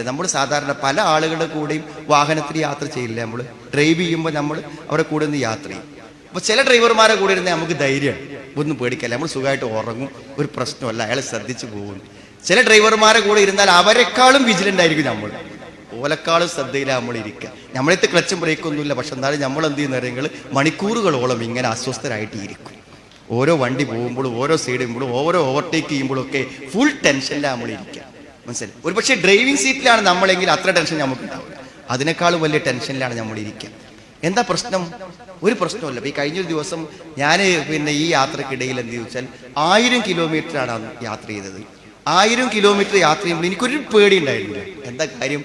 നമ്മൾ സാധാരണ പല ആളുകളുടെ കൂടെയും വാഹനത്തിൽ യാത്ര ചെയ്യില്ല. നമ്മൾ ഡ്രൈവ് ചെയ്യുമ്പോൾ നമ്മൾ അവരുടെ കൂടെ നിന്ന് യാത്ര ചെയ്യും. അപ്പോൾ ചില ഡ്രൈവർമാരെ കൂടെ ഇരുന്നാൽ നമുക്ക് ധൈര്യമാണ്, ഒന്നും പേടിക്കല്ല, നമ്മൾ സുഖമായിട്ട് ഉറങ്ങും, ഒരു പ്രശ്നമല്ല, അയാളെ ശ്രദ്ധിച്ചു പോകുന്നു. ചില ഡ്രൈവർമാരെ കൂടെ ഇരുന്നാൽ അവരെക്കാളും വിജിലൻ്റ് ആയിരിക്കും നമ്മൾ, ഓലക്കാളും ശ്രദ്ധയിലാണ് നമ്മൾ ഇരിക്കുക. നമ്മളെടുത്ത് ക്ലച്ചും ബ്രേക്കൊന്നുമില്ല, പക്ഷെ എന്നാലും നമ്മൾ എന്ത് ചെയ്യുന്ന കാര്യങ്ങൾ മണിക്കൂറുകളോളം ഇങ്ങനെ അസ്വസ്ഥരായിട്ട് ഇരിക്കും. ഓരോ വണ്ടി പോകുമ്പോഴും ഓരോ സൈഡ് ചെയ്യുമ്പോഴും ഓരോ ഓവർടേക്ക് ചെയ്യുമ്പോഴും ഒക്കെ ഫുൾ ടെൻഷനിലാണ് നമ്മൾ ഇരിക്കുക. മനസ്സിലായി? ഒരു പക്ഷേ ഡ്രൈവിംഗ് സീറ്റിലാണ് നമ്മളെങ്കിൽ അത്ര ടെൻഷൻ നമുക്ക് ഉണ്ടാവില്ല, അതിനേക്കാളും വലിയ ടെൻഷനിലാണ് നമ്മൾ ഇരിക്കുക. എന്താ പ്രശ്നം? ഒരു പ്രശ്നമല്ല. ഈ കഴിഞ്ഞൊരു ദിവസം ഞാൻ ഈ യാത്രക്കിടയിൽ എന്ത് ചോദിച്ചാൽ 1000 കിലോമീറ്ററാണ് യാത്ര ചെയ്തത്. 1000 കിലോമീറ്റർ യാത്ര ചെയ്യുമ്പോൾ എനിക്കൊരു പേടി ഉണ്ടായിരുന്നില്ല. എന്താ കാര്യം?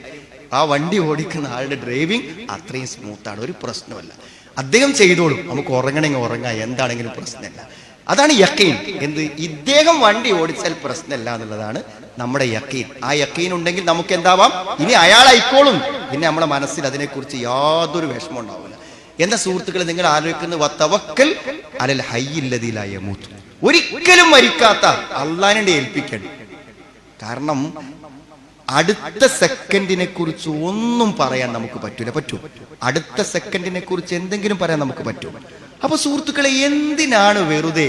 ആ വണ്ടി ഓടിക്കുന്ന ആളുടെ ഡ്രൈവിംഗ് അത്രയും സ്മൂത്താണ്, ഒരു പ്രശ്നമല്ല. അദ്ദേഹം ചെയ്തോളും, നമുക്ക് ഉറങ്ങണമെങ്കിൽ ഉറങ്ങാം, എന്താണെങ്കിലും പ്രശ്നമല്ല. അതാണ് യക്കീൻ. എന്ത്? ഇദ്ദേഹം വണ്ടി ഓടിച്ചാൽ പ്രശ്നമല്ല എന്നുള്ളതാണ് നമ്മുടെ യക്കീൻ. ആ യക്കീൻ ഉണ്ടെങ്കിൽ നമുക്ക് എന്താവാം, ഇനി അയാളായിക്കോളും, പിന്നെ നമ്മുടെ മനസ്സിൽ അതിനെക്കുറിച്ച് യാതൊരു വിഷമം ഉണ്ടാവില്ല. എന്താ സുഹൃത്തുക്കളെ, നിങ്ങൾ ആലോചിക്കുന്നത് വതവക്കൽ അലൽ ഹയ്യില്ലദീ ലാ യമൂത്ത്, ഒരിക്കലും മരിക്കാത്ത അള്ളാഹിനെ ഏൽപ്പിക്കണം. കാരണം അടുത്ത സെക്കൻഡിനെ കുറിച്ച് ഒന്നും പറയാൻ നമുക്ക് പറ്റൂല. പറ്റൂ? അടുത്ത സെക്കൻഡിനെ കുറിച്ച് എന്തെങ്കിലും പറയാൻ നമുക്ക് പറ്റും? അപ്പൊ സുഹൃത്തുക്കളെ, എന്തിനാണ് വെറുതെ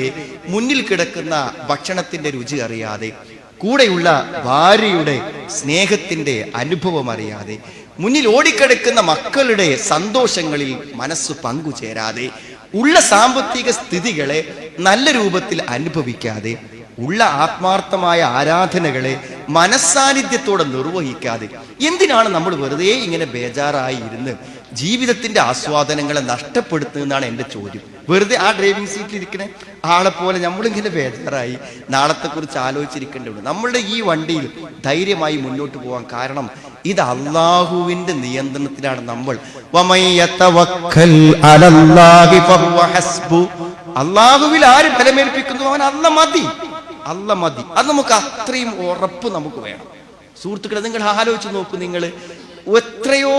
മുന്നിൽ കിടക്കുന്ന ഭക്ഷണത്തിന്റെ രുചി അറിയാതെ, കൂടെയുള്ള ഭാര്യയുടെ സ്നേഹത്തിന്റെ അനുഭവം അറിയാതെ, മുന്നിൽ ഓടിക്കിടക്കുന്ന മക്കളുടെ സന്തോഷങ്ങളിൽ മനസ്സ് പങ്കുചേരാതെ, ഉള്ള സാമ്പത്തിക സ്ഥിതികളെ നല്ല രൂപത്തിൽ അനുഭവിക്കാതെ, ഉള്ള ആത്മാർത്ഥമായ ആരാധനകളെ മനസ്സാന്നിധ്യത്തോടെ നിർവഹിക്കാതെ എന്തിനാണ് നമ്മൾ വെറുതെ ഇങ്ങനെ ബേജാറായി ഇരുന്ന് ജീവിതത്തിന്റെ ആസ്വാദനങ്ങളെ നഷ്ടപ്പെടുത്തുന്നതാണ് എൻ്റെ ചോദ്യം. വെറുതെ ആ ഡ്രൈവിംഗ് സീറ്റിൽ ഇരിക്കണ ആളെ പോലെ നമ്മളിങ്ങനെ ബേജാറായി നാളത്തെ കുറിച്ച് ആലോചിച്ചിരിക്കേണ്ടതുണ്ട്. നമ്മളുടെ ഈ വണ്ടിയിൽ ധൈര്യമായി മുന്നോട്ട് പോകാൻ കാരണം ഇത് അള്ളാഹുവിന്റെ നിയന്ത്രണത്തിലാണ്. നമ്മൾ അള്ളാഹുവിൽ ആര് ബലമേൽപ്പിക്കുന്നു അവൻ അല്ല മതി, അല്ല മതി. അത് നമുക്ക് അത്രയും ഉറപ്പ് നമുക്ക് വേണം. സുഹൃത്തുക്കളെ, നിങ്ങൾ ആലോചിച്ച് നോക്കൂ. നിങ്ങൾ എത്രയോ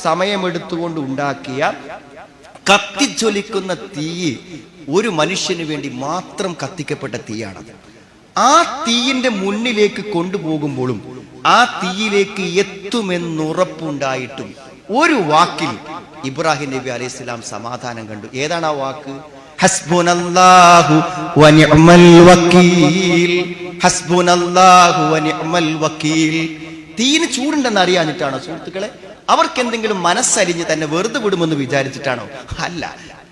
സമയമെടുത്തുകൊണ്ട് ഉണ്ടാക്കിയ കത്തിജ്വലിക്കുന്ന തീ ഒരു മനുഷ്യന് വേണ്ടി മാത്രം കത്തിക്കപ്പെട്ട തീയാണത്. ആ തീയിന്റെ മുന്നിലേക്ക് കൊണ്ടുപോകുമ്പോഴും ആ തീയിലേക്ക് എത്തുമെന്നുറപ്പുണ്ടായിട്ടും ഒരു വാക്കിൽ ഇബ്രാഹിം നബി അലൈഹിസ്സലാം സമാധാനം കണ്ടു. ഏതാണ് ആ വാക്ക്? ഹസ്ബുനല്ലാഹു വനിഅമൽ വക്കീൽ. ഹസ്ബുനല്ലാഹു വനിഅമൽ വക്കീൽ. തീയിന് ചൂടുണ്ടെന്ന് അറിയാഞ്ഞിട്ടാണോ സുഹൃത്തുക്കളെ? അവർക്ക് എന്തെങ്കിലും മനസ്സരിഞ്ഞ് തന്നെ വെറുതെ വിടുമെന്ന് വിചാരിച്ചിട്ടാണോ? അല്ല.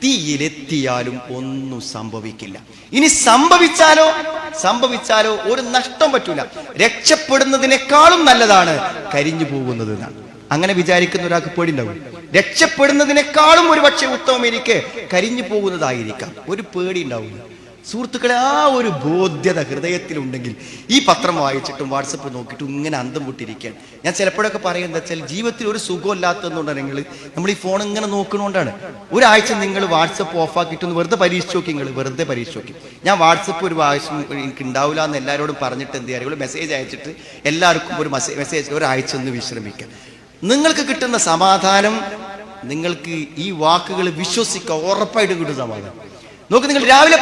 തീയിലെത്തിയാലും ഒന്നും സംഭവിക്കില്ല. ഇനി സംഭവിച്ചാലോ ഒരു നഷ്ടം പറ്റൂല. രക്ഷപ്പെടുന്നതിനേക്കാളും നല്ലതാണ് കരിഞ്ഞു പോകുന്നത് എന്നാണ്. അങ്ങനെ വിചാരിക്കുന്ന ഒരാൾക്ക് പേടിണ്ടാവും. രക്ഷപ്പെടുന്നതിനേക്കാളും ഒരു പക്ഷേ ഉത്തമം എനിക്ക് കരിഞ്ഞു പോകുന്നതായിരിക്കാം. ഒരു പേടി ഉണ്ടാവില്ല. സുഹൃത്തുക്കളെ, ആ ഒരു ബോധ്യത ഹൃദയത്തിലുണ്ടെങ്കിൽ ഈ പത്രം വായിച്ചിട്ടും വാട്സപ്പ് നോക്കിയിട്ടും ഇങ്ങനെ അന്തം വിട്ടിരിക്കുകയാണ്. ഞാൻ ചിലപ്പോഴൊക്കെ പറയുന്നത് വെച്ചാൽ ജീവിതത്തിൽ ഒരു സുഖമില്ലാത്തതെന്നുണ്ടെങ്കിൽ നമ്മൾ ഈ ഫോൺ ഇങ്ങനെ നോക്കണോണ്ടാണ്. ഒരാഴ്ച നിങ്ങൾ വാട്സപ്പ് ഓഫാക്കിയിട്ടൊന്ന് വെറുതെ പരീക്ഷിച്ച് നോക്കി. നിങ്ങൾ വെറുതെ പരീക്ഷിച്ച് നോക്കി. ഞാൻ വാട്സപ്പ് ഒരു ആവശ്യം എനിക്ക് ഉണ്ടാവില്ല എന്ന് എല്ലാവരോടും പറഞ്ഞിട്ട് എന്ത് ചെയ്യാറ്, മെസ്സേജ് അയച്ചിട്ട് എല്ലാവർക്കും ഒരു മെസ്സേജ് ഒരാഴ്ച ഒന്ന് വിശ്രമിക്കാം. നിങ്ങൾക്ക് കിട്ടുന്ന സമാധാനം, നിങ്ങൾക്ക് ഈ വാക്കുകൾ വിശ്വസിക്കുക, ഉറപ്പായിട്ടും കിട്ടും സമാധാനം. നോക്ക്, നിങ്ങൾ രാവിലെ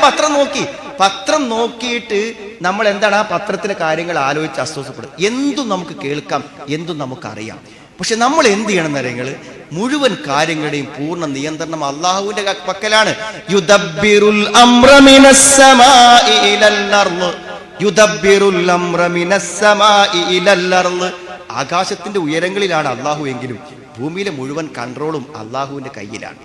പത്രം നോക്കിയിട്ട് നമ്മൾ എന്താണ് ആ പത്രത്തിലെ കാര്യങ്ങൾ ആലോചിച്ച് അസ്വസ്ഥപ്പെടും. എന്തും നമുക്ക് കേൾക്കാം, എന്തും നമുക്കറിയാം. പക്ഷെ നമ്മൾ എന്ത് ചെയ്യണം എന്നറിയങ്ങൾ, മുഴുവൻ കാര്യങ്ങളുടെയും പൂർണ്ണ നിയന്ത്രണം അള്ളാഹുവിന്റെ പക്കലാണ്. യുദബ്ബിറുൽ അംറ മിനസ് സമാഇ ഇലൽ അർള്. യുദബ്ബിറുൽ അംറ മിനസ് സമാഇ ഇലൽ അർള്. ആകാശത്തിന്റെ ഉയരങ്ങളിലാണ് അള്ളാഹു എങ്കിലും ഭൂമിയിലെ മുഴുവൻ കൺട്രോളും അള്ളാഹുവിന്റെ കയ്യിലാണ്.